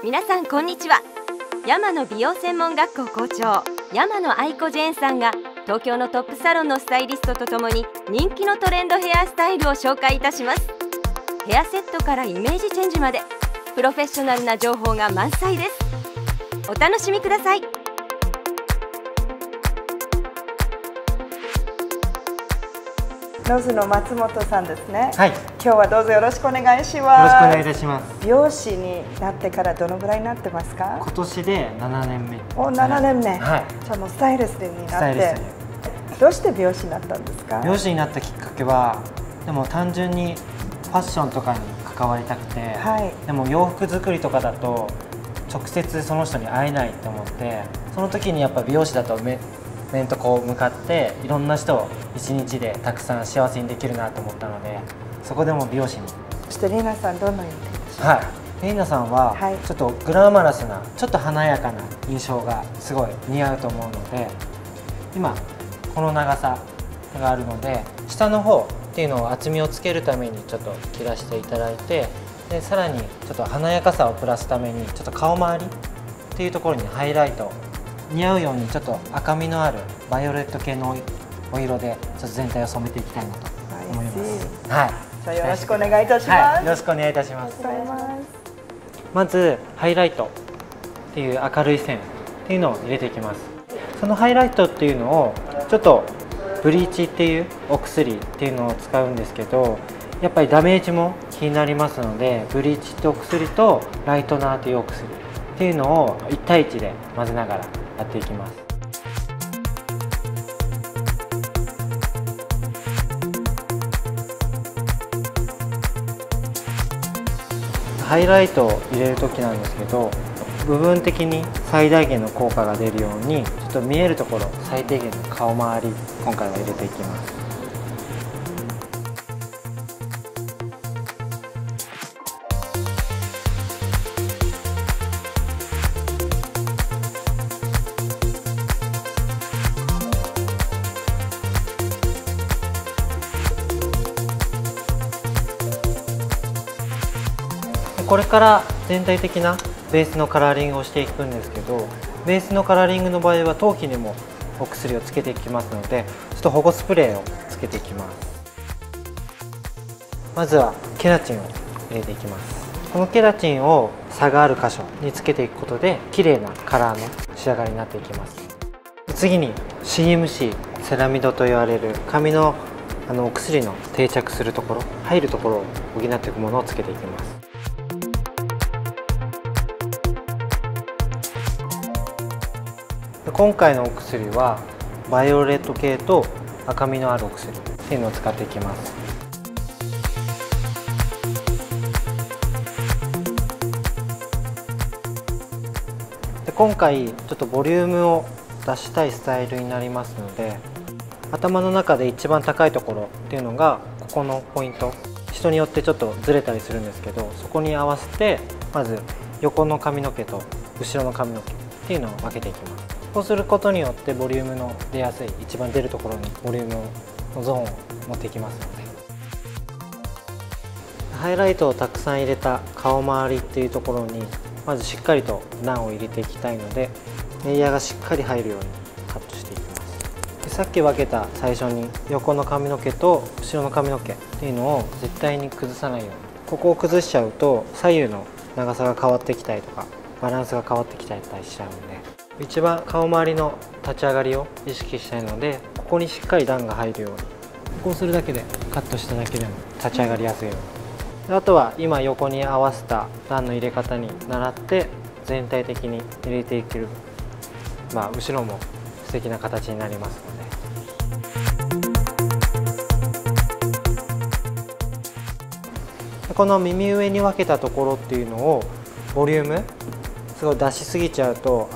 皆さんこんにちは。山野美容専門学校校長山野愛子ジェーンさんが東京のトップサロンのスタイリストとともに人気のトレンドヘアスタイルを紹介いたします。ヘアセットからイメージチェンジまでプロフェッショナルな情報が満載です。お楽しみください。ノズの松本さんですね。はい。今日はどうぞよろしくお願いします。よろしくお願いいたします。美容師になってからどのぐらいになってますか？今年で7年目。お、7年目。はい。じゃあもうスタイリストになって。どうして美容師になったんですか？美容師になったきっかけは、でも単純にファッションとかに関わりたくて、はい、でも洋服作りとかだと直接その人に会えないと思って、その時にやっぱ美容師だと面とこう向かっていろんな人を一日でたくさん幸せにできるなと思ったので、そこでも美容師に。そしてリーナさんどんな印象ですか？はい、リーナさんはちょっとグラマラスなちょっと華やかな印象がすごい似合うと思うので、今この長さがあるので下の方っていうのを厚みをつけるためにちょっと切らしていただいて、でさらにちょっと華やかさをプラスためにちょっと顔周りっていうところにハイライト似合うようにちょっと赤みのあるバイオレット系のお色でちょっと全体を染めていきたいなと思います。はい。じゃあよろしくお願いいたします。はい、よろしくお願いいたします。まずハイライトっていう明るい線っていうのを入れていきます。そのハイライトっていうのをちょっとブリーチっていうお薬っていうのを使うんですけど、やっぱりダメージも気になりますので、ブリーチってお薬とライトナーというお薬っていうのを1対1で混ぜながらやっていきます。ハイライトを入れる時なんですけど、部分的に最大限の効果が出るようにちょっと見えるところ最低限の顔周り今回は入れていきます。これから全体的なベースのカラーリングをしていくんですけど、ベースのカラーリングの場合は頭皮にもお薬をつけていきますので、ちょっと保護スプレーをつけていきます。まずはケラチンを入れていきます。このケラチンを差がある箇所につけていくことで綺麗なカラーの仕上がりになっていきます。次に CMC セラミドと言われる髪のお薬の定着するところ、入るところを補っていくものをつけていきます。今回のお薬はバイオレット系と赤みのあるお薬っていうのを使っていきます。で今回ちょっとボリュームを出したいスタイルになりますので、頭の中で一番高いところっていうのがここのポイント、人によってちょっとずれたりするんですけど、そこに合わせてまず横の髪の毛と後ろの髪の毛っていうのを分けていきます。こうすることによってボリュームの出やすい、一番出るところにボリュームのゾーンを持っていきますので、ハイライトをたくさん入れた顔周りっていうところにまずしっかりと段を入れていきたいので、レイヤーがしっかり入るようにカットしていきます。でさっき分けた最初に横の髪の毛と後ろの髪の毛っていうのを絶対に崩さないように、ここを崩しちゃうと左右の長さが変わってきたりとかバランスが変わってきたりしちゃうので、一番顔周りの立ち上がりを意識したいので、ここにしっかり段が入るように、こうするだけでカットしただけでも立ち上がりやすいように。あとは今横に合わせた段の入れ方に倣って全体的に入れていける、後ろも素敵な形になりますので、この耳上に分けたところっていうのをボリュームすごい出しすぎちゃうと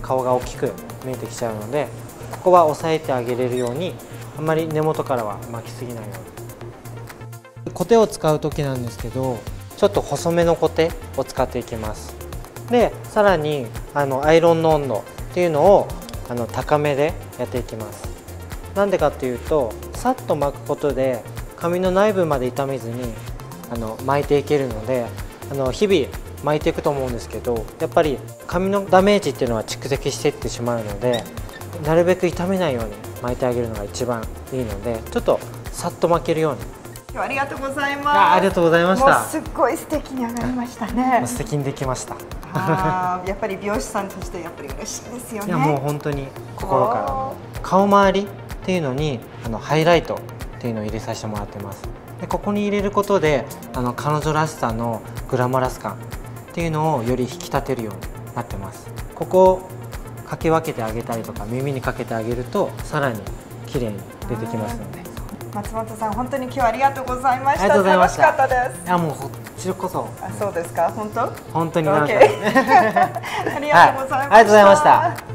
顔が大きく見えてきちゃうので、ここは押さえてあげれるように、あんまり根元からは巻きすぎないように。コテを使う時なんですけど、ちょっと細めのコテを使っていきます。でさらにアイロンの温度っていうのを高めでやっていきます。なんでかっていうと、さっと巻くことで髪の内部まで傷めずに巻いていけるので、日々巻いていくと思うんですけど、やっぱり髪のダメージっていうのは蓄積していってしまうので、なるべく傷めないように巻いてあげるのが一番いいので、ちょっとさっと巻けるように。今日はありがとうございます。ありがとうございました。もうすっごい素敵に上がりましたね。素敵にできました。やっぱり美容師さんとしてやっぱり嬉しいですよね。いやもう本当に心から顔周りっていうのにハイライトっていうのを入れさせてもらってます。でここに入れることで彼女らしさのグラマラス感っていうのをより引き立てるようになってます。ここをかけ分けてあげたりとか耳にかけてあげるとさらに綺麗に出てきますので。松本さん、本当に今日はありがとうございました。楽しかったです。いやもうこちらこそ。そうですか、本当？本当に楽しかった。ありがとうございました。ありがとうございました。